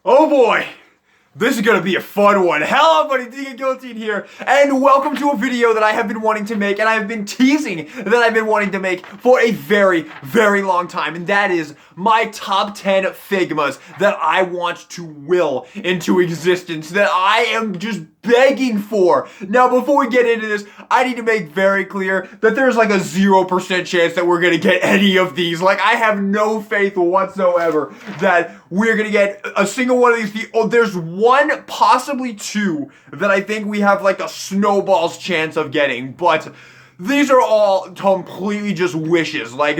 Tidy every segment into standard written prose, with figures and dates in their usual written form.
Oh boy! This is gonna be a fun one. Hello everybody, Deacon Guillotine here, and welcome to a video that I have been wanting to make, and I have been teasing that I've been wanting to make for a very, very long time, and that is my top 10 Figmas that I want to will into existence, that I am just begging for. Now, before we get into this, I need to make very clear that there's like a 0% chance that we're gonna get any of these. Like, I have no faith whatsoever that we're gonna get a single one of these. There's one, possibly two, that I think we have like a snowball's chance of getting, but these are all completely just wishes. Like,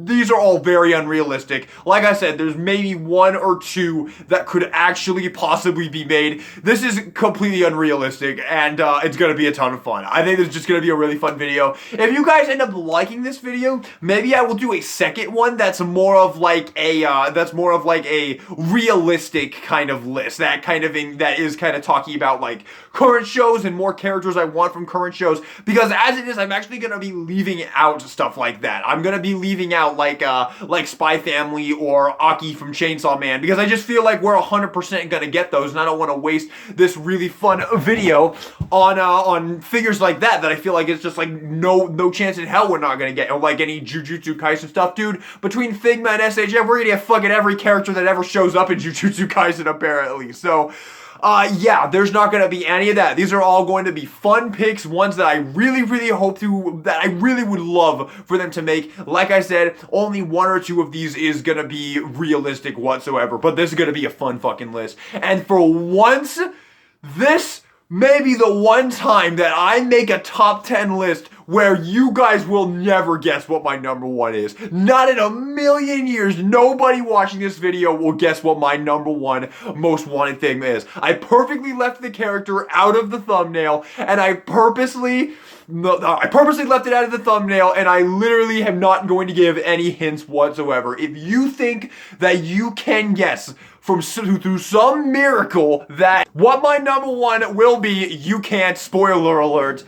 these are all very unrealistic. Like I said, there's maybe one or two that could actually possibly be made. This is completely unrealistic, and it's gonna be a ton of fun. I think this is just gonna be a really fun video. If you guys end up liking this video, maybe I will do a second one that's more of like a realistic kind of list. That is kind of talking about like current shows and more characters I want from current shows. Because as it is, I'm actually gonna be leaving out stuff like that. I'm gonna be leaving out like Spy Family or Aki from Chainsaw Man, because I just feel like we're 100% gonna get those, and I don't want to waste this really fun video on figures like that I feel like it's just like no chance in hell we're not gonna get. Or like any Jujutsu Kaisen stuff, dude. Between Figma and SHF, we're gonna get fucking every character that ever shows up in Jujutsu Kaisen apparently. So yeah, there's not going to be any of that. These are all going to be fun picks, ones that I really would love for them to make. Like I said, only one or two of these is going to be realistic whatsoever, but this is going to be a fun fucking list. And for once, this may be the one time that I make a top 10 list where you guys will never guess what my number one is. Not in a million years, nobody watching this video will guess what my number one most wanted thing is. I purposely left the character out of the thumbnail, and I purposely left it out of the thumbnail, and I literally am not going to give any hints whatsoever. If you think that you can guess through some miracle that what my number one will be, you can't. Spoiler alert.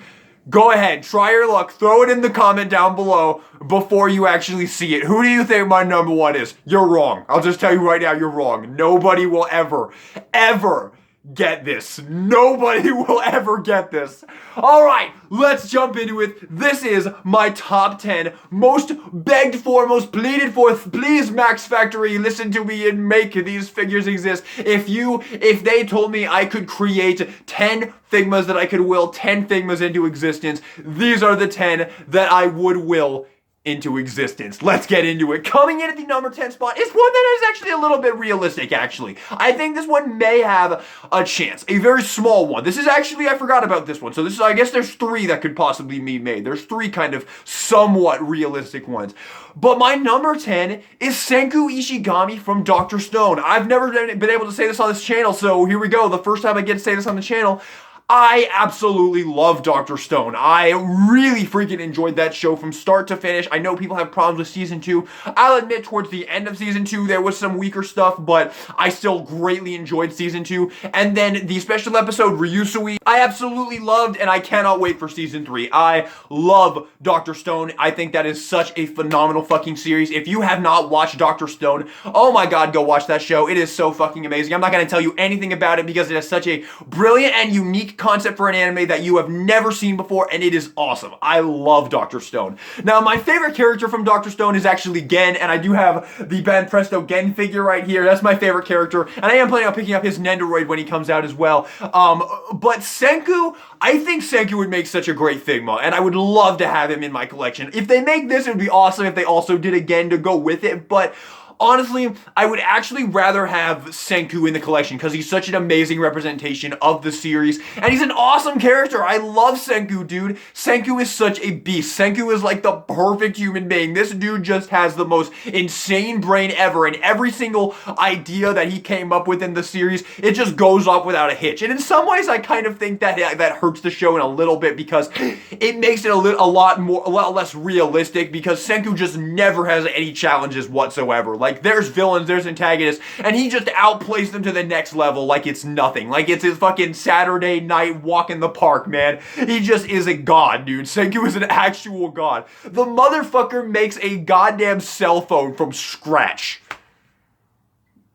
Go ahead, try your luck, throw it in the comment down below before you actually see it. Who do you think my number one is? You're wrong. I'll just tell you right now, you're wrong. Nobody will ever get this. Nobody will ever get this. Alright, let's jump into it. This is my top 10 most begged for, most pleaded for. Please, Max Factory, listen to me and make these figures exist. If they told me I could create 10 Figmas that I could will 10 Figmas into existence, these are the 10 that I would will into existence. Let's get into it. Coming in at the number 10 spot is one that is actually a little bit realistic, actually. I think this one may have a chance. A very small one. This is actually, I forgot about this one. So this is, I guess there's three that could possibly be made. There's three kind of somewhat realistic ones. But my number 10 is Senku Ishigami from Dr. Stone. I've never been able to say this on this channel, so here we go. The first time I get to say this on the channel. I absolutely love Dr. Stone. I really freaking enjoyed that show from start to finish. I know people have problems with season 2. I'll admit towards the end of season 2 there was some weaker stuff, but I still greatly enjoyed season 2. And then the special episode Ryusui, I absolutely loved, and I cannot wait for season 3. I love Dr. Stone. I think that is such a phenomenal fucking series. If you have not watched Dr. Stone, oh my god, go watch that show. It is so fucking amazing. I'm not going to tell you anything about it because it has such a brilliant and unique concept for an anime that you have never seen before, and it is awesome. I love Dr. Stone. Now, my favorite character from Dr. Stone is actually Gen, and I do have the Ben Presto Gen figure right here. That's my favorite character, and I am planning on picking up his Nendoroid when he comes out as well. But Senku, I think Senku would make such a great Figma, and I would love to have him in my collection. If they make this, it would be awesome if they also did a Gen to go with it, but honestly, I would actually rather have Senku in the collection because he's such an amazing representation of the series, and he's an awesome character. I love Senku, dude. Senku is such a beast. Senku is like the perfect human being. This dude just has the most insane brain ever, and every single idea that he came up with in the series, it just goes off without a hitch. And in some ways, I kind of think that hurts the show in a little bit because it makes it a lot less realistic, because Senku just never has any challenges whatsoever. Like, there's villains, there's antagonists, and he just outplays them to the next level like it's nothing. Like it's his fucking Saturday night walk in the park, man. He just is a god, dude. Senku is an actual god. The motherfucker makes a goddamn cell phone from scratch.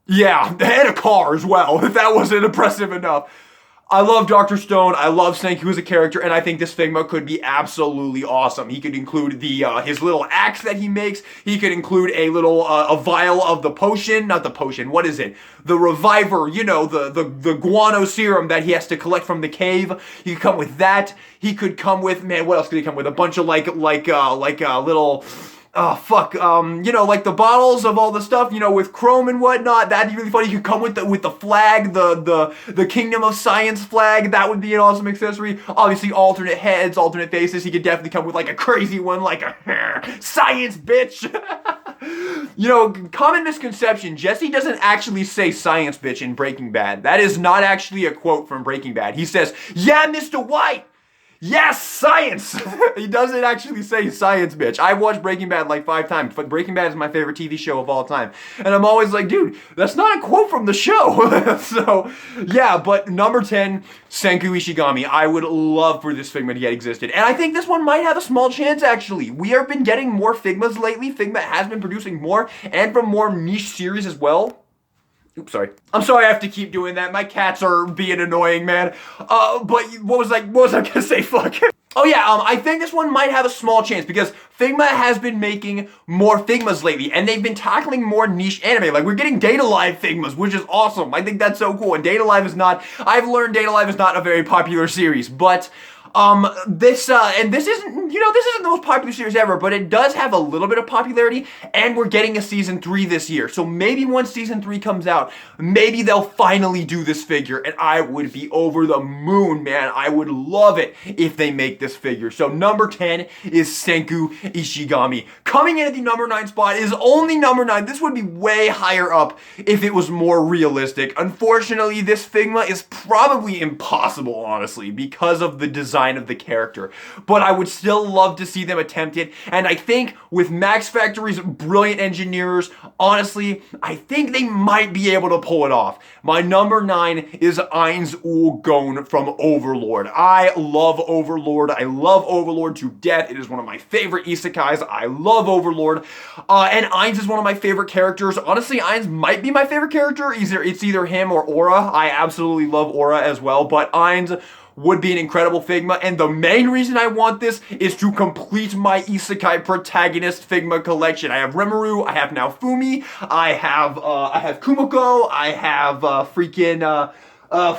Yeah, and a car as well, if that wasn't impressive enough. I love Dr. Stone, I love Senku as a character, and I think this Figma could be absolutely awesome. He could include the his little axe that he makes. He could include a little a vial of the potion, not the potion, what is it? The reviver, you know, the guano serum that he has to collect from the cave. He could come with that. He could come with, man, what else could he come with? A bunch of like little... Oh, fuck, you know, like the bottles of all the stuff, you know, with chrome and whatnot. That'd be really funny. You could come with the flag, the Kingdom of Science flag. That would be an awesome accessory. Obviously, alternate heads, alternate faces. He could definitely come with like a crazy one, like a science bitch. You know, common misconception, Jesse doesn't actually say science bitch in Breaking Bad. That is not actually a quote from Breaking Bad. He says, yeah, Mr. White. Yes, science! He doesn't actually say science, bitch. I've watched Breaking Bad like 5 times, but Breaking Bad is my favorite TV show of all time. And I'm always like, dude, that's not a quote from the show. So, yeah, but number 10, Senku Ishigami. I would love for this Figma to get existed. And I think this one might have a small chance, actually. We have been getting more Figmas lately. Figma has been producing more, and from more niche series as well. Oops, sorry. I'm sorry I have to keep doing that. My cats are being annoying, man. But what was I gonna say? Fuck. Oh yeah, I think this one might have a small chance because Figma has been making more Figmas lately, and they've been tackling more niche anime. Like, we're getting Data Live Figmas, which is awesome. I think that's so cool. And Data Live is not, I've learned Data Live is not a very popular series, but this isn't, you know, this isn't the most popular series ever, but it does have a little bit of popularity, and we're getting a season 3 this year. So maybe once season 3 comes out, maybe they'll finally do this figure, and I would be over the moon, man. I would love it if they make this figure. So number 10 is Senku Ishigami. Coming in at the number 9 spot is only number 9. This would be way higher up if it was more realistic. Unfortunately, this Figma is probably impossible, honestly, because of the design of the character, but I would still love to see them attempt it, and I think with Max Factory's brilliant engineers, honestly, I think they might be able to pull it off. My number 9 is Ainz Ooal Gown from Overlord. I love Overlord. I love Overlord to death. It is one of my favorite isekais. I love Overlord, and Ainz is one of my favorite characters. Honestly, Ainz might be my favorite character. It's either him or Aura. I absolutely love Aura as well, but Ainz would be an incredible Figma, and the main reason I want this is to complete my isekai protagonist Figma collection. I have Rimuru, I have now Fumi, I have Kumiko, I have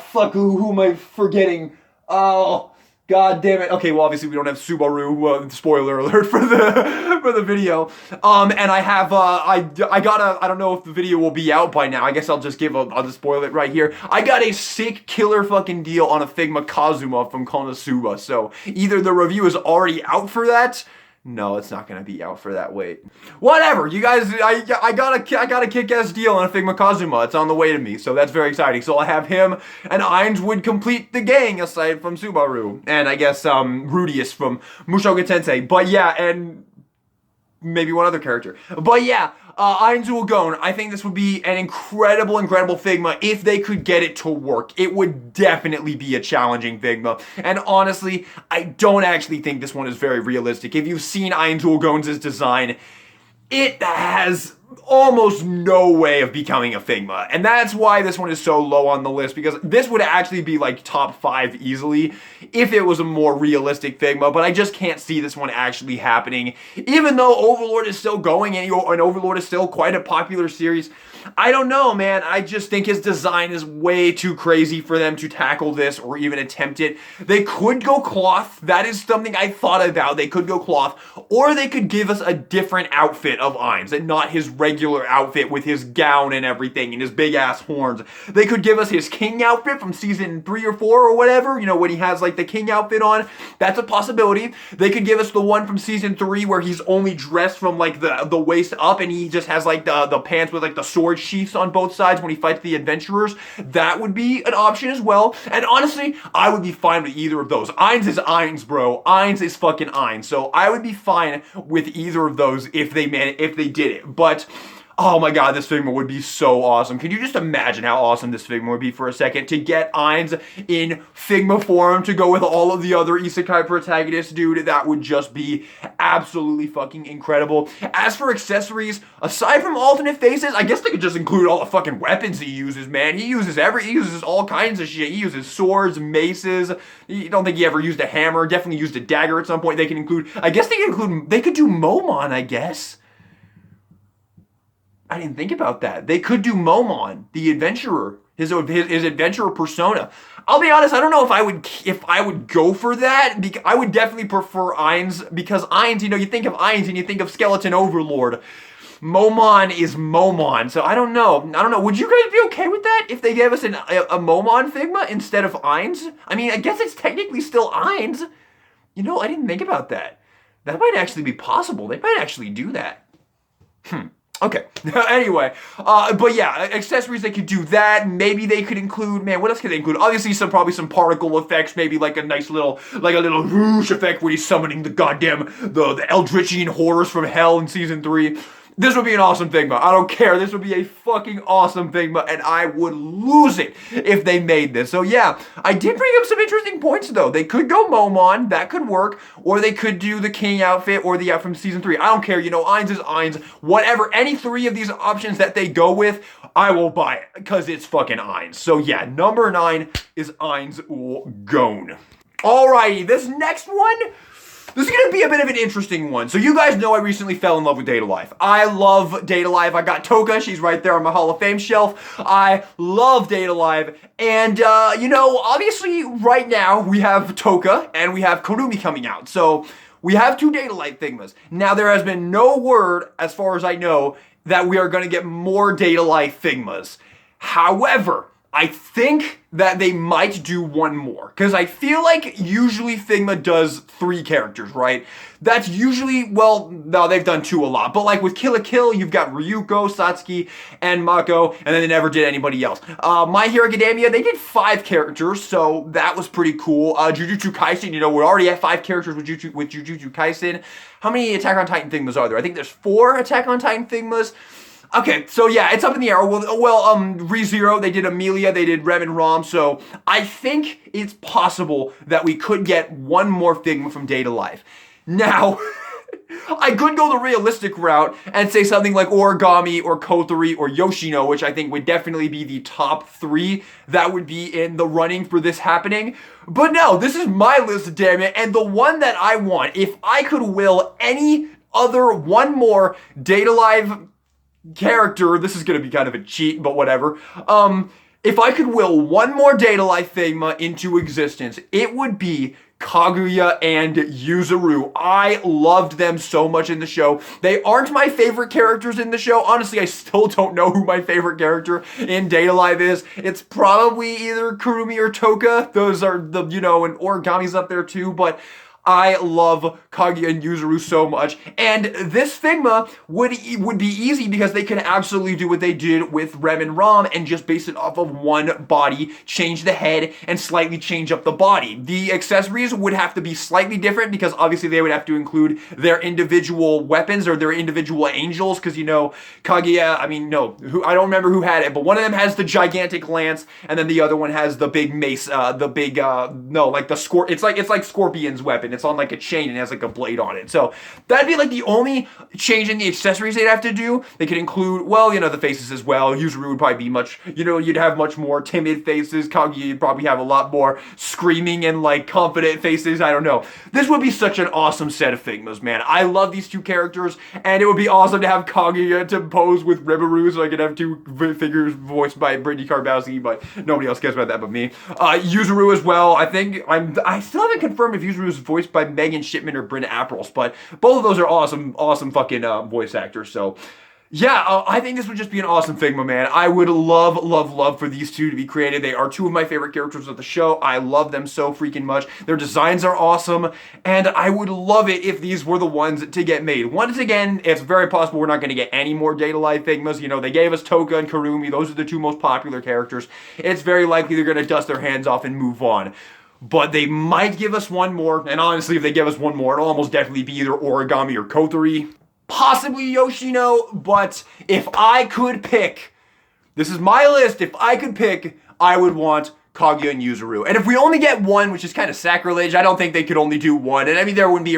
fuck, who am I forgetting? Oh, god damn it. Okay, well, obviously we don't have Subaru, spoiler alert for the video. And I have, I don't know if the video will be out by now. I guess I'll just spoil it right here. I got a sick killer fucking deal on a Figma Kazuma from Konosuba. So either the review is already out for that. No, it's not gonna be out for that. Wait, whatever. You guys, I got a kick-ass deal on a Figma Kazuma. It's on the way to me, so that's very exciting. So I have him, and Ainz would complete the gang aside from Subaru, and I guess Rudius from Mushoku Tensei. But yeah, and maybe one other character. But yeah, Ainz Ooal Gown, I think this would be an incredible Figma if they could get it to work. It would definitely be a challenging Figma. And honestly, I don't actually think this one is very realistic. If you've seen Ainz Ooal Gown's design, it has almost no way of becoming a Figma. And that's why this one is so low on the list, because this would actually be like top 5 easily if it was a more realistic Figma, but I just can't see this one actually happening. Even though Overlord is still going and Overlord is still quite a popular series, I don't know, man. I just think his design is way too crazy for them to tackle this or even attempt it. They could go cloth. That is something I thought about. They could go cloth, or they could give us a different outfit of Ainz and not his regular outfit with his gown and everything and his big ass horns. They could give us his king outfit from season 3 or 4 or whatever, you know, when he has like the king outfit on. That's a possibility. They could give us the one from season 3 where he's only dressed from like the waist up and he just has like the pants with like the sword sheaths on both sides when he fights the adventurers. That would be an option as well. And honestly, I would be fine with either of those. Ainz is Ainz, bro. Ainz is fucking Ainz. So I would be fine with either of those if they did it. But Oh my god, this Figma would be so awesome. Can you just imagine how awesome this Figma would be for a second? To get Ainz in Figma form to go with all of the other isekai protagonists, dude, that would just be absolutely fucking incredible. As for accessories, aside from alternate faces, I guess they could just include all the fucking weapons he uses, man. He uses all kinds of shit. He uses swords, maces. I don't think he ever used a hammer. Definitely used a dagger at some point. They could include, I guess they could do Momon, I guess. I didn't think about that. They could do Momon, the adventurer, his adventurer persona. I'll be honest, I don't know if I would go for that. I would definitely prefer Ainz, because Ainz, you think of Ainz and you think of Skeleton Overlord. Momon is Momon, so I don't know. Would you guys be okay with that if they gave us a Momon Figma instead of Ainz? I mean, I guess it's technically still Ainz. I didn't think about that. That might actually be possible. They might actually do that. Okay, anyway, but yeah, accessories, they could do that. Maybe they could include, man, what else could they include? Obviously, probably some particle effects, maybe like a nice little, like a little whoosh effect when he's summoning the Eldritchian horrors from hell in season 3. This would be an awesome Figma. I don't care. This would be a fucking awesome Figma, and I would lose it if they made this. So yeah, I did bring up some interesting points, though. They could go Momon. That could work. Or they could do the King outfit or the from season 3. I don't care. Ainz is Ainz. Whatever. Any 3 of these options that they go with, I will buy it because it's fucking Ainz. So yeah, number 9 is Ainz Gone. Alrighty, this next one, this is going to be a bit of an interesting one. So you guys know I recently fell in love with Data Life. I love Data Life. I got Toka. She's right there on my Hall of Fame shelf. I love Data Life. And, obviously right now we have Toka and we have Kurumi coming out. So we have 2 Data Life Figmas. Now there has been no word, as far as I know, that we are going to get more Data Life Figmas. However, I think that they might do one more, because I feel like usually Figma does 3 characters, right? That's usually, well, no, they've done 2 a lot, but like with Kill la Kill, you've got Ryuko, Satsuki, and Mako, and then they never did anybody else. My Hero Academia, they did 5 characters, so that was pretty cool. Jujutsu Kaisen, we already have 5 characters with Jujutsu Kaisen. How many Attack on Titan Figmas are there? I think there's 4 Attack on Titan Figmas. Okay, so yeah, it's up in the air. Well, ReZero, they did Amelia, they did Rem and Rom, so I think it's possible that we could get one more Figma from Data Life. Now, I could go the realistic route and say something like Origami or Kotori or Yoshino, which I think would definitely be the top 3 that would be in the running for this happening. But no, this is my list, damn it, and the one that I want, if I could will any other one more Data Life character, this is going to be kind of a cheat, but whatever. If I could will one more Data Life Figma into existence, it would be Kaguya and Yuzuru. I loved them so much in the show. They aren't my favorite characters in the show. Honestly, I still don't know who my favorite character in Data Life is. It's probably either Kurumi or Toka. Those are the, and Origami's up there too, but I love Kaguya and Yuzuru so much, and this Figma would be easy because they can absolutely do what they did with Rem and Rom and just base it off of one body, change the head, and slightly change up the body. The accessories would have to be slightly different because obviously they would have to include their individual weapons or their individual angels, because Kaguya, I don't remember who had it, but one of them has the gigantic lance, and then the other one has the big mace, it's like Scorpion's weapon. It's on like a chain and it has like a blade on it. So that'd be like the only change in the accessories they'd have to do. They could include, the faces as well. Yuzuru would probably be much, you'd have much more timid faces. Kaguya, you'd probably have a lot more screaming and like confident faces. I don't know. This would be such an awesome set of Figmas, man. I love these 2 characters, and it would be awesome to have Kaguya to pose with Rimuru, so I could have 2 figures voiced by Brittany Karbowski, but nobody else cares about that but me. Yuzuru as well. I still haven't confirmed if Yuzuru is voiced by Megan Shipman or Brynn Aprils, but both of those are awesome fucking voice actors. So yeah, I think this would just be an awesome Figma, man. I would love for these 2 to be created. They are 2 of my favorite characters of the show. I love them so freaking much. Their designs are awesome, and I would love it if these were the ones to get made. Once again, it's very possible we're not going to get any more Data Life Figmas. They gave us Toka and Kurumi. Those are the 2 most popular characters. It's very likely they're going to dust their hands off and move on. But they might give us one more, and honestly, if they give us one more, it'll almost definitely be either Origami or Kotori. possibly Yoshino, but if I could pick, this is my list, if I could pick, I would want Kaguya and Yuzuru. And if we only get one, which is kind of sacrilege, I don't think they could only do one. And I mean, there wouldn't be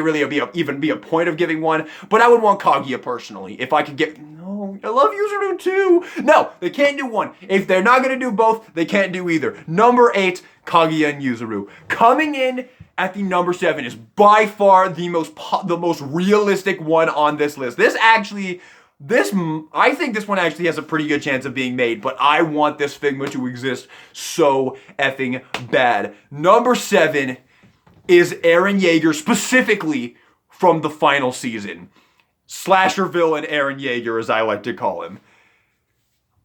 even be a point of giving one, but I would want Kaguya personally. If I could get, no, I love Yuzuru too. No, they can't do one. If they're not going to do both, they can't do either. Number 8, Kaguya and Yuzuru. Coming in at the number 7 is by far the most realistic one on this list. I think this one actually has a pretty good chance of being made, but I want this Figma to exist so effing bad. Number 7 is Eren Yeager, specifically from the final season. Slasher villain Eren Yeager, as I like to call him.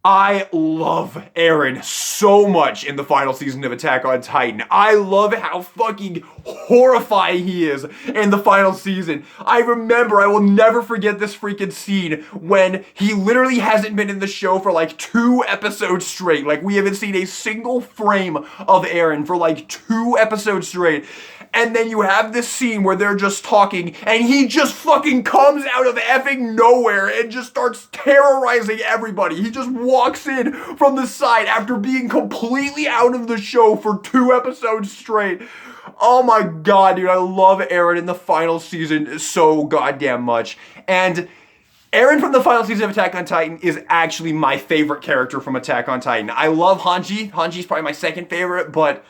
I love Eren so much in the final season of Attack on Titan. I love how fucking horrifying he is in the final season. I will never forget this freaking scene when he literally hasn't been in the show for like 2 episodes straight. Like, we haven't seen a single frame of Eren for like 2 episodes straight. And then you have this scene where they're just talking, and he just fucking comes out of effing nowhere and just starts terrorizing everybody. He just walks in from the side after being completely out of the show for 2 episodes straight. Oh my god, dude, I love Eren in the final season so goddamn much. And Eren from the final season of Attack on Titan is actually my favorite character from Attack on Titan. I love Hanji. Hanji's probably my second favorite, but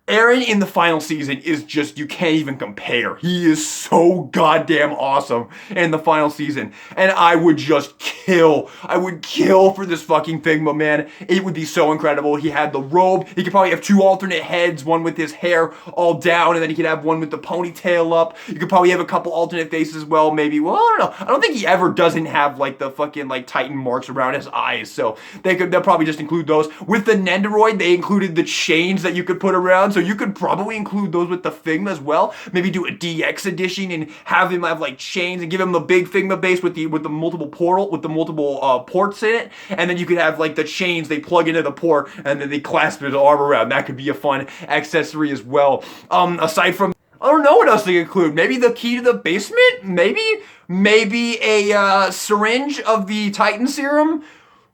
Eren in the final season is just, you can't even compare. He is so goddamn awesome in the final season. And I would just kill. I would kill for this fucking Figma, man. It would be so incredible. He had the robe. He could probably have 2 alternate heads, one with his hair all down, and then he could have one with the ponytail up. You could probably have a couple alternate faces as well, maybe. Well, I don't know. I don't think he ever doesn't have like the fucking like Titan marks around his eyes. So they'll probably just include those. With the Nendoroid, they included the chains that you could put around. So you could probably include those with the Figma as well. Maybe do a DX edition and have him have like chains and give him the big Figma base with the multiple ports in it. And then you could have like the chains they plug into the port and then they clasp his arm around. That could be a fun accessory as well. Aside from, I don't know what else they include. Maybe the key to the basement? Maybe a syringe of the Titan serum?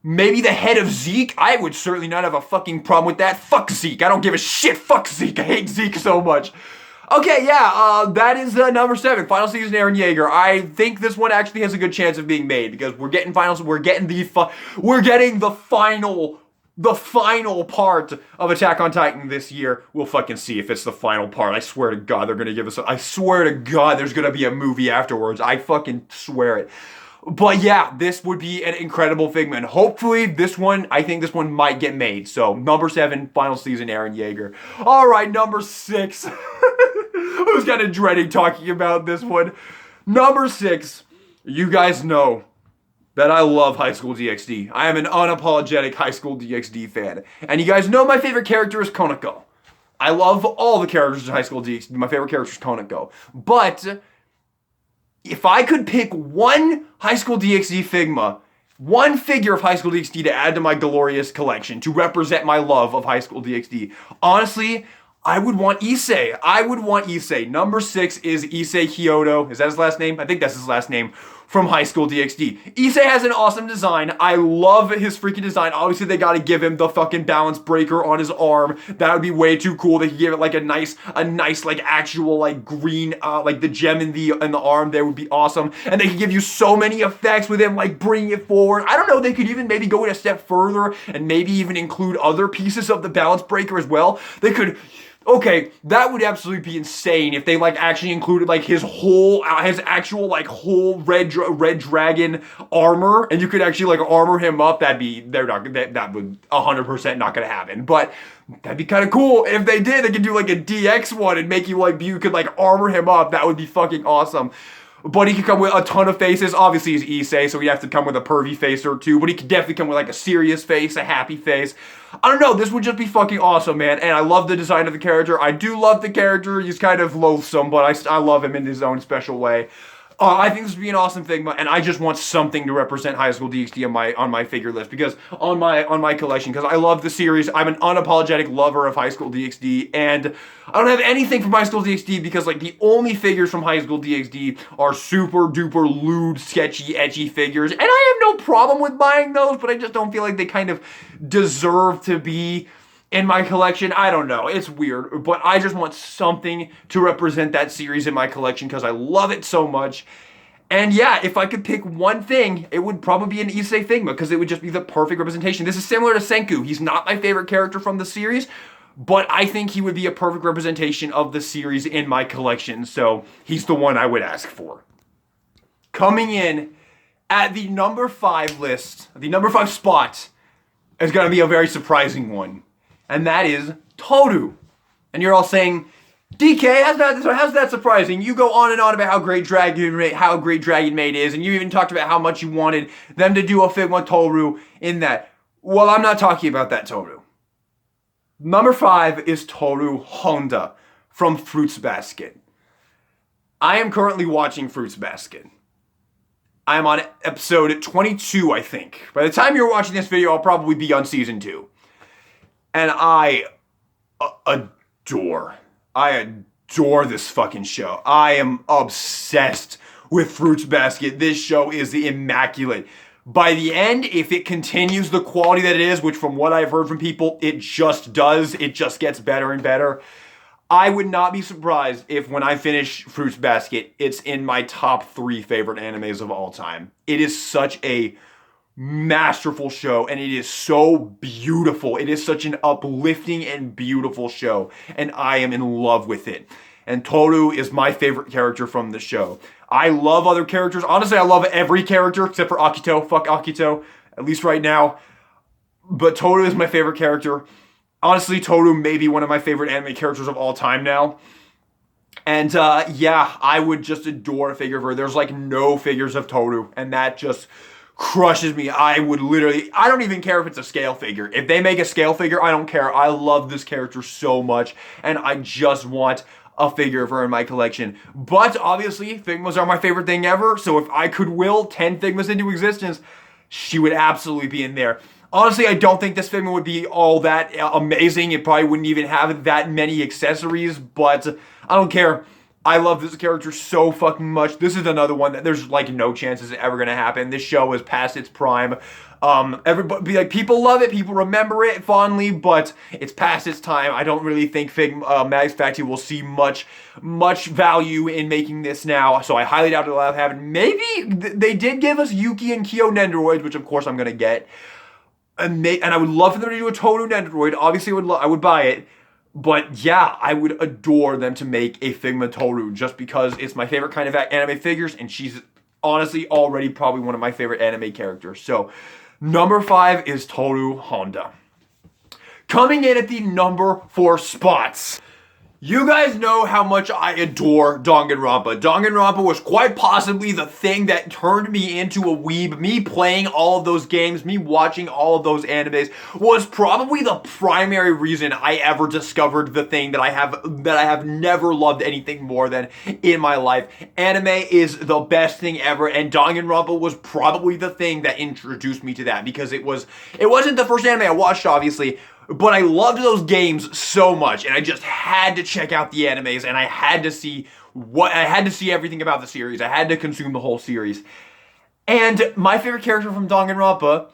Maybe the head of Zeke? I would certainly not have a fucking problem with that. Fuck Zeke. I don't give a shit. Fuck Zeke. I hate Zeke so much. Okay, yeah, that is number 7. Final season Eren Yeager. I think this one actually has a good chance of being made because we're getting the final part of Attack on Titan this year. We'll fucking see if it's the final part. I swear to God, they're gonna give us I swear to God, there's gonna be a movie afterwards. I fucking swear it. But yeah, this would be an incredible Figma. And hopefully I think this one might get made. So, number 7, final season, Eren Yeager. Alright, number 6. I was kind of dreading talking about this one. Number 6, you guys know that I love High School DxD. I am an unapologetic High School DxD fan. And you guys know my favorite character is Koneko. I love all the characters in High School DxD. My favorite character is Koneko. But if I could pick one High School DxD Figma, one figure of High School DxD to add to my glorious collection to represent my love of High School DxD, honestly, I would want Issei. Number 6 is Issei Kyoto. Is that his last name? I think that's his last name. From High School DxD. Issei has an awesome design. I love his freaking design. Obviously, they gotta give him the fucking balance breaker on his arm. That would be way too cool. They could give it like a nice like actual like green like the gem in the arm there would be awesome. And they could give you so many effects with him, like bringing it forward. I don't know, they could even maybe go a step further and maybe even include other pieces of the balance breaker as well. They could. Okay, that would absolutely be insane if they like actually included like his actual like whole red dragon armor, and you could actually like armor him up. That would 100% not gonna happen, but that'd be kind of cool if they did. They could do like a DX one and make you could like armor him up. That would be fucking awesome. But he could come with a ton of faces. Obviously, he's Issei, so he'd have to come with a pervy face or two. But he could definitely come with like a serious face, a happy face. I don't know. This would just be fucking awesome, man. And I love the design of the character. I do love the character. He's kind of loathsome, but I love him in his own special way. I think this would be an awesome Figma, and I just want something to represent High School DxD on my figure list, because on my collection, because I love the series. I'm an unapologetic lover of High School DxD, and I don't have anything from High School DxD because like the only figures from High School DxD are super duper lewd, sketchy, edgy figures, and I have no problem with buying those, but I just don't feel like they kind of deserve to be in my collection. I don't know, it's weird, but I just want something to represent that series in my collection because I love it so much. And yeah, if I could pick one thing, it would probably be an Issei Figma, because it would just be the perfect representation. This is similar to Senku. He's not my favorite character from the series, but I think he would be a perfect representation of the series in my collection, so he's the one I would ask for. Coming in at the number 5 list, the number 5 spot, is going to be a very surprising one. And that is Toru. And you're all saying, DK, how's that surprising? You go on and on about how great Dragon Maid is, and you even talked about how much you wanted them to do a Figma Toru in that. Well, I'm not talking about that Toru. Number 5 is Toru Honda from Fruits Basket. I am currently watching Fruits Basket. I am on episode 22, I think. By the time you're watching this video, I'll probably be on season 2. And I adore this fucking show. I am obsessed with Fruits Basket. This show is immaculate. By the end, if it continues the quality that it is, which from what I've heard from people, it just does. It just gets better and better. I would not be surprised if when I finish Fruits Basket, it's in my top 3 favorite animes of all time. It is such a masterful show, and it is so beautiful. It is such an uplifting and beautiful show, and I am in love with it. And Toru is my favorite character from the show. I love other characters. Honestly, I love every character except for Akito. Fuck Akito, at least right now. But Toru is my favorite character. Honestly, Toru may be one of my favorite anime characters of all time now. And yeah, I would just adore a figure of her. There's like no figures of Toru, and that just crushes me. I don't even care if it's a scale figure. If they make a scale figure, I don't care. I love this character so much, and I just want a figure of her in my collection. But obviously, Figmas are my favorite thing ever, so if I could will 10 Figmas into existence, she would absolutely be in there. Honestly, I don't think this Figma would be all that amazing. It probably wouldn't even have that many accessories, but I don't care. I love this character so fucking much. This is another one that there's like no chance is ever gonna happen. This show is past its prime. Everybody, like, people love it, people remember it fondly, but it's past its time. I don't really think Mag's Factory will see much value in making this now, so I highly doubt it'll have happened. Maybe they did give us Yuki and Kyo Nendoroids, which of course I'm gonna get, and I would love for them to do a Toru Nendoroid. Obviously, I would buy it. But yeah, I would adore them to make a Figma Toru just because it's my favorite kind of anime figures, and she's honestly already probably one of my favorite anime characters. So number 5 is Toru Honda. Coming in at the number 4 spots. You guys know how much I adore Danganronpa. Danganronpa was quite possibly the thing that turned me into a weeb. Me playing all of those games, me watching all of those animes was probably the primary reason I ever discovered the thing that I have never loved anything more than in my life. Anime is the best thing ever, and Danganronpa was probably the thing that introduced me to that, because it wasn't the first anime I watched, obviously, but I loved those games so much, and I just had to check out the animes, and I had to see everything about the series. I had to consume the whole series. And my favorite character from Danganronpa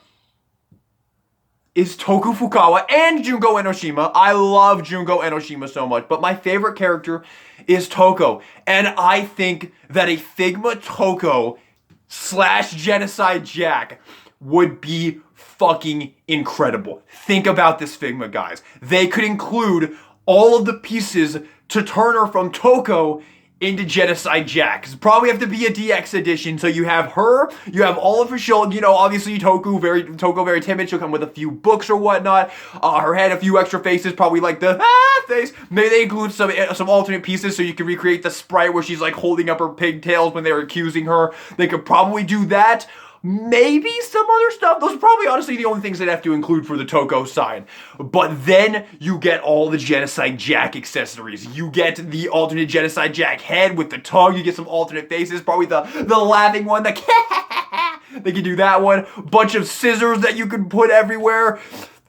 is Toku Fukawa and Junko Enoshima. I love Junko Enoshima so much, but my favorite character is Toko. And I think that a Figma Toko / Genocide Jack would be fucking incredible. Think about this Figma, guys. They could include all of the pieces to turn her from Toko into Genocide Jack. It'd probably have to be a DX edition, so you have her, you have all of her shoulder, obviously Toko very timid, she'll come with a few books or whatnot, her head, a few extra faces, probably like the face. Maybe they include some alternate pieces so you can recreate the sprite where she's like holding up her pigtails when they're accusing her. They could probably do that. maybe some other stuff. Those are probably honestly the only things they'd have to include for the Toko side. But then you get all the Genocide Jack accessories. You get the alternate Genocide Jack head with the tongue. You get some alternate faces, probably the laughing one, the they can do that one. Bunch of scissors that you can put everywhere.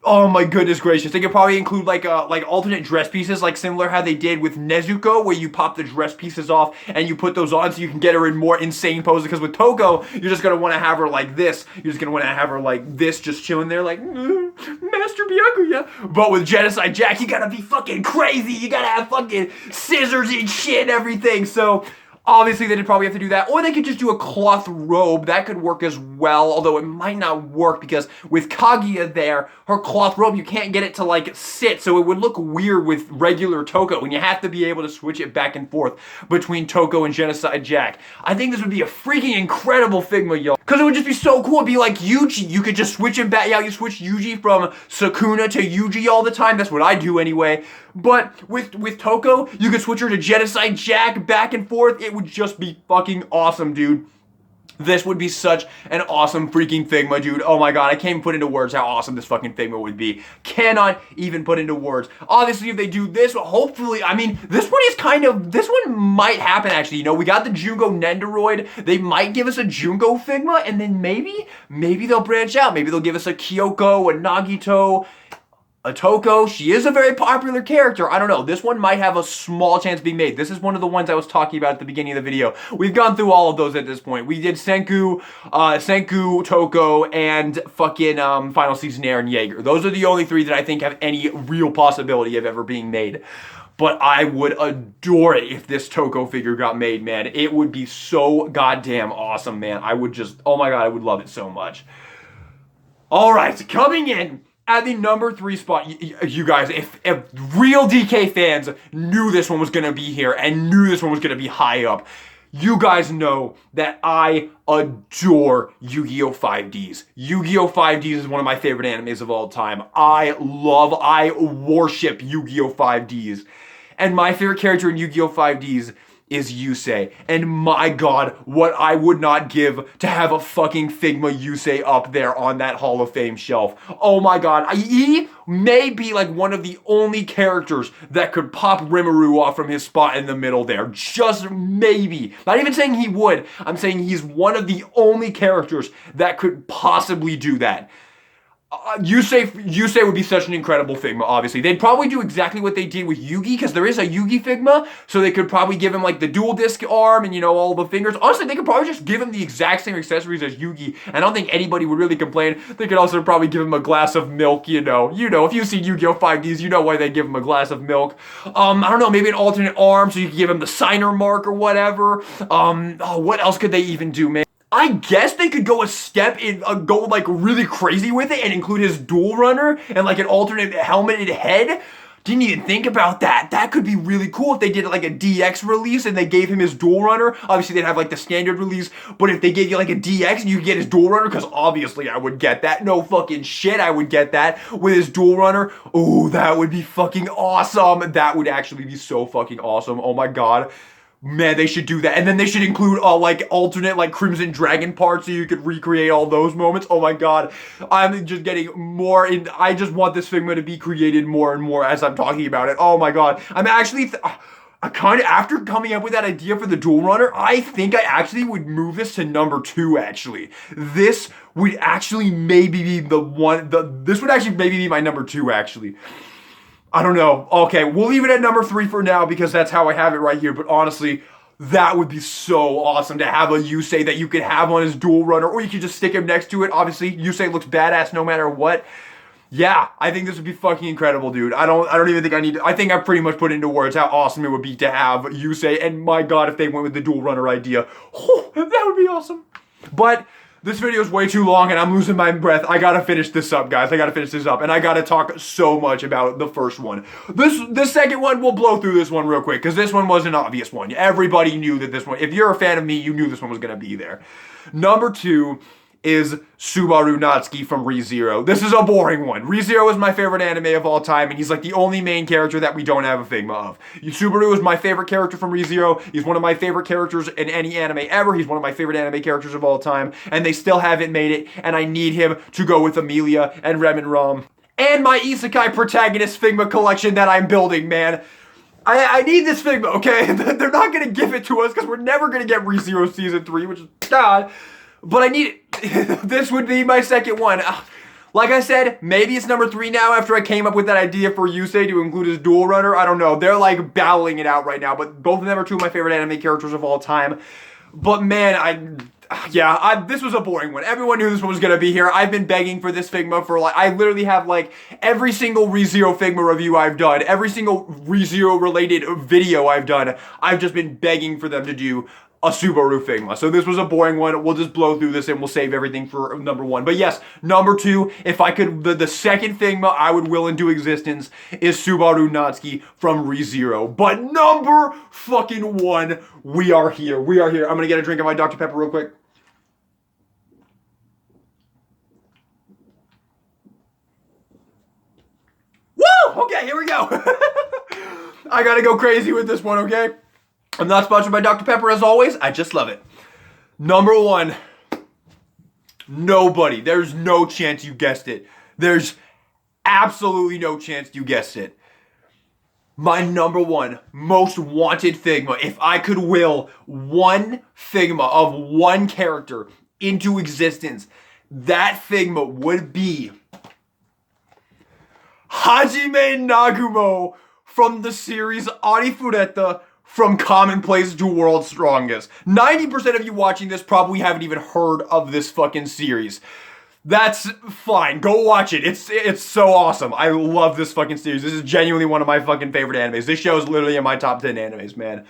Oh my goodness gracious. They could probably include like alternate dress pieces, like similar how they did with Nezuko, where you pop the dress pieces off and you put those on so you can get her in more insane poses. Because with Toko, you're just going to want to have her like this. You're just going to want to have her like this, just chilling there like, Master Byakuya. But with Genocide Jack, you got to be fucking crazy. You got to have fucking scissors and shit and everything. So obviously, they'd probably have to do that, or they could just do a cloth robe. That could work as well, although it might not work because with Kaguya there, her cloth robe, you can't get it to, like, sit, so it would look weird with regular Toko, and you have to be able to switch it back and forth between Toko and Genocide Jack. I think this would be a freaking incredible Figma, yo, because it would just be so cool. It'd be like Yuji. You could just switch him back. Yeah, you switch Yuji from Sukuna to Yuji all the time. That's what I do anyway. But with Toko, you could switch her to Genocide Jack back and forth. It would just be fucking awesome, dude. This would be such an awesome freaking Figma, dude. Oh my god, I can't even put into words how awesome this fucking Figma would be. Cannot even put into words. Obviously, if they do this, hopefully, I mean, this one might happen, actually. You know, we got the Junko Nendoroid. They might give us a Junko Figma, and then maybe they'll branch out. Maybe they'll give us a Kyoko, a Nagito, a Toko. She is a very popular character. I don't know. This one might have a small chance of being made. This is one of the ones I was talking about at the beginning of the video. We've gone through all of those at this point. We did Senku, Toko, and fucking Final Season Eren Yeager. Those are the only three that I think have any real possibility of ever being made. But I would adore it if this Toko figure got made, man. It would be so goddamn awesome, man. I would just, oh my god, I would love it so much. All right, coming in at the number 3 spot, you guys, if real DK fans knew this one was going to be here and knew this one was going to be high up, you guys know that I adore Yu-Gi-Oh! 5Ds. Yu-Gi-Oh! 5Ds is one of my favorite animes of all time. I worship Yu-Gi-Oh! 5Ds. And my favorite character in Yu-Gi-Oh! 5Ds is Yusei. And my god, what I would not give to have a fucking Figma Yusei up there on that Hall of Fame shelf. Oh my god, he may be like one of the only characters that could pop Rimuru off from his spot in the middle there. Just maybe. Not even saying he would. I'm saying he's one of the only characters that could possibly do that. Yusei would be such an incredible Figma, obviously. They'd probably do exactly what they did with Yugi, because there is a Yugi Figma, so they could probably give him, like, the dual disc arm and, you know, all the fingers. Honestly, they could probably just give him the exact same accessories as Yugi, and I don't think anybody would really complain. They could also probably give him a glass of milk, you know, if you've seen Yu-Gi-Oh! 5Ds, you know why they give him a glass of milk. I don't know, maybe an alternate arm, so you could give him the signer mark or whatever. What else could they even do, man? I guess they could go a step in, go like really crazy with it and include his dual runner and like an alternate helmeted head. Didn't even think about that. That could be really cool if they did like a DX release and they gave him his dual runner. Obviously, they'd have like the standard release, but if they gave you like a DX and you could get his dual runner, because obviously I would get that. No fucking shit, I would get that with his dual runner. Oh, that would be fucking awesome. That would actually be so fucking awesome. Oh my god. Man, they should do that. And then they should include like alternate like Crimson Dragon parts so you could recreate all those moments. Oh my god. I'm just getting more in. I just want this Figma to be created more and more as I'm talking about it. Oh my god. I'm actually I kind of, after coming up with that idea for the dual runner, I think I actually would move this to number 2, actually. This would actually maybe be the one, this would actually maybe be my number 2, actually. I don't know. Okay, we'll leave it at number 3 for now because that's how I have it right here. But honestly, that would be so awesome to have a Yusei that you could have on his dual runner, or you could just stick him next to it. Obviously, Yusei looks badass no matter what. Yeah, I think this would be fucking incredible, dude. I don't even think I need to, I think I pretty much put into words how awesome it would be to have Yusei, and my god, if they went with the dual runner idea, oh, that would be awesome. But this video is way too long and I'm losing my breath. I gotta finish this up, guys. I gotta finish this up. And I gotta talk so much about the first one. This second one, we'll blow through this one real quick because this one was an obvious one. Everybody knew that this one, if you're a fan of me, you knew this one was gonna be there. Number 2 is Subaru Natsuki from ReZero. This is a boring one. ReZero is my favorite anime of all time, and he's like the only main character that we don't have a Figma of. Subaru is my favorite character from ReZero. He's one of my favorite characters in any anime ever. He's one of my favorite anime characters of all time, and they still haven't made it, and I need him to go with Amelia and Rem and Rom. And my Isekai protagonist Figma collection that I'm building, man. I need this Figma, okay? They're not gonna give it to us because we're never gonna get ReZero Season 3, which is God. But I need it. This would be my second one. Like I said, maybe it's number 3 now after I came up with that idea for Yusei to include his dual runner. I don't know. They're like battling it out right now, but both of them are 2 of my favorite anime characters of all time. But man, this was a boring one. Everyone knew this one was gonna be here. I've been begging for this Figma for like, I literally have like every single ReZero Figma review I've done, every single ReZero related video I've done, I've just been begging for them to do a Subaru Figma. So this was a boring one. We'll just blow through this and we'll save everything for number 1. But yes, number 2, if I could, the second Figma I would will into existence is Subaru Natsuki from ReZero. But number fucking 1, we are here. We are here. I'm gonna get a drink of my Dr. Pepper real quick. Woo! Okay, here we go. I gotta go crazy with this one, okay? I'm not sponsored by Dr. Pepper as always. I just love it. Number 1. Nobody. There's no chance you guessed it. There's absolutely no chance you guessed it. My number 1 most wanted Figma. If I could will one Figma of one character into existence, that Figma would be Hajime Nagumo from the series Arifureta from Commonplace to World's Strongest. 90% of you watching this probably haven't even heard of this fucking series. That's fine. Go watch it. It's so awesome. I love this fucking series. This is genuinely one of my fucking favorite animes. This show is literally in my top 10 animes, man.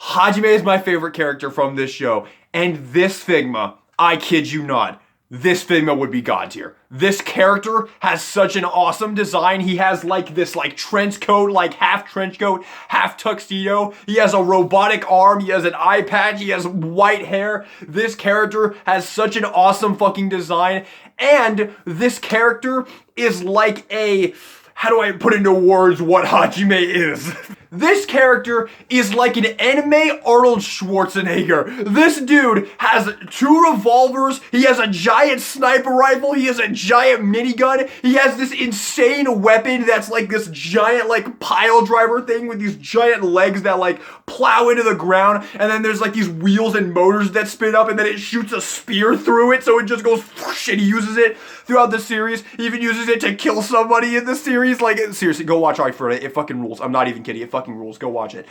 Hajime is my favorite character from this show. And this Figma, I kid you not, this Figma would be God tier. This character has such an awesome design. He has like this like trench coat, like half trench coat, half tuxedo. He has a robotic arm. He has an eye patch. He has white hair. This character has such an awesome fucking design. And this character is like a, how do I put into words what Hajime is? This character is like an anime Arnold Schwarzenegger. This dude has 2 revolvers. He has a giant sniper rifle. He has a giant minigun. He has this insane weapon that's like this giant like pile driver thing with these giant legs that like plow into the ground. And then there's like these wheels and motors that spin up and then it shoots a spear through it. So it just goes whoosh, and he uses it throughout the series. He even uses it to kill somebody in the series. Like, seriously, go watch Arifureta. It fucking rules. I'm not even kidding. It fucking rules. Go watch it.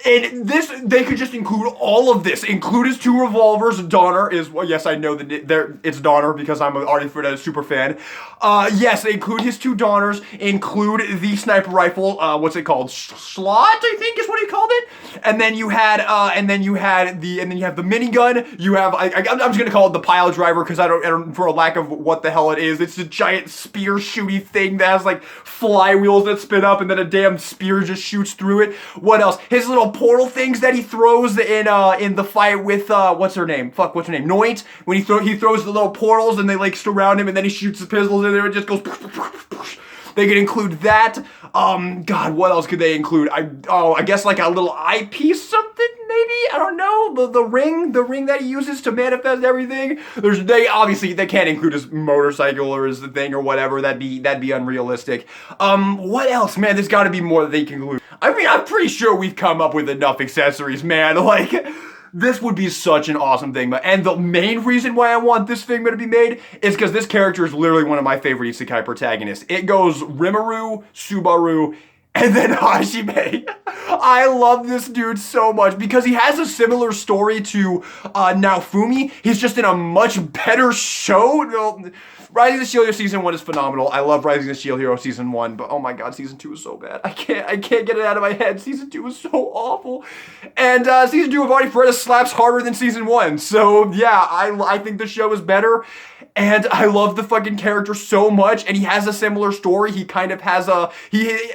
And this, they could just include all of this. Include his 2 revolvers. Donner is, well, yes, I know that it's Donner because I'm an Arifureta super fan. Yes, include his 2 Donners. Include the sniper rifle. What's it called? Slot, I think is what he called it. And then you had, you have the minigun. You have, I'm just gonna call it the pile driver because I don't, for a lack of what the hell it is. It's a giant spear shooty thing that has like flywheels that spin up and then a damn spear just shoots through it. What else? His little portal things that he throws in the fight with what's her name? Noit. When he throws the little portals and they like surround him and then he shoots the pistols and it just goes. They could include that. God, what else could they include? I guess like a little eyepiece, something maybe. I don't know. The ring that he uses to manifest everything. They can't include his motorcycle or his thing or whatever. That'd be unrealistic. What else, man? There's got to be more that they can include. I mean, I'm pretty sure we've come up with enough accessories, man. Like, this would be such an awesome thing. And the main reason why I want this Figma to be made is because this character is literally one of my favorite isekai protagonists. It goes Rimuru, Subaru, and then Hajime. I love this dude so much because he has a similar story to Naofumi. He's just in a much better show. Rising the Shield Hero Season 1 is phenomenal. I love Rising the Shield Hero Season 1, but oh my god, Season 2 is so bad. I can't get it out of my head. Season 2 is so awful. And Season 2 of Artie Feretta slaps harder than Season 1. So yeah, I think the show is better. And I love the fucking character so much, and he has a similar story. He kind of has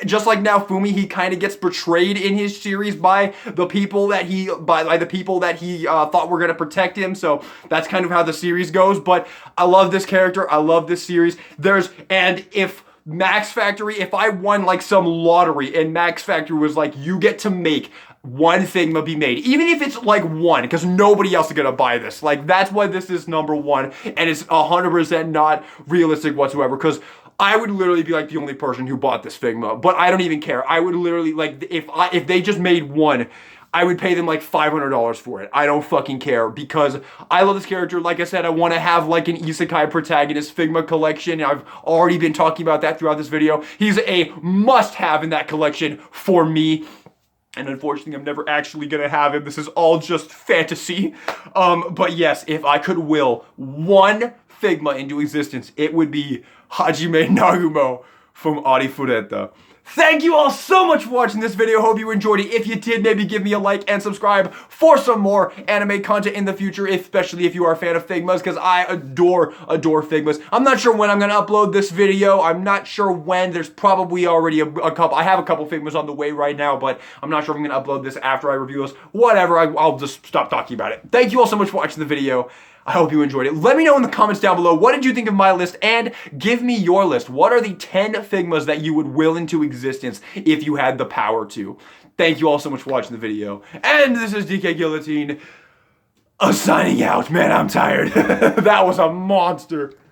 just like Naofumi, he kind of gets betrayed in his series by the people that he thought were gonna protect him. So that's kind of how the series goes. But I love this character. I love this series. If Max Factory, if I won like some lottery and Max Factory was like, you get to make one Figma be made, even if it's like one, because nobody else is gonna buy this. Like, that's why this is #1, and it's 100% not realistic whatsoever, because I would literally be like the only person who bought this Figma, but I don't even care. I would literally, like, if they just made one, I would pay them like $500 for it. I don't fucking care, because I love this character. Like I said, I want to have like an isekai protagonist Figma collection. I've already been talking about that throughout this video. He's a must-have in that collection for me. And unfortunately, I'm never actually gonna have him. This is all just fantasy. But yes, if I could will one Figma into existence, it would be Hajime Nagumo from Artie Feretta. Thank you all so much for watching this video. Hope you enjoyed it. If you did, maybe give me a like and subscribe for some more anime content in the future, especially if you are a fan of Figmas, because I adore Figmas. I'm not sure when I'm going to upload this video. I'm not sure when. There's probably already a couple. I have a couple Figmas on the way right now, but I'm not sure if I'm going to upload this after I review those. Whatever, I'll just stop talking about it. Thank you all so much for watching the video. I hope you enjoyed it. Let me know in the comments down below, what did you think of my list, and give me your list. What are the 10 Figmas that you would will into existence if you had the power to? Thank you all so much for watching the video. And this is DK Guillotine, signing out. Man, I'm tired. That was a monster.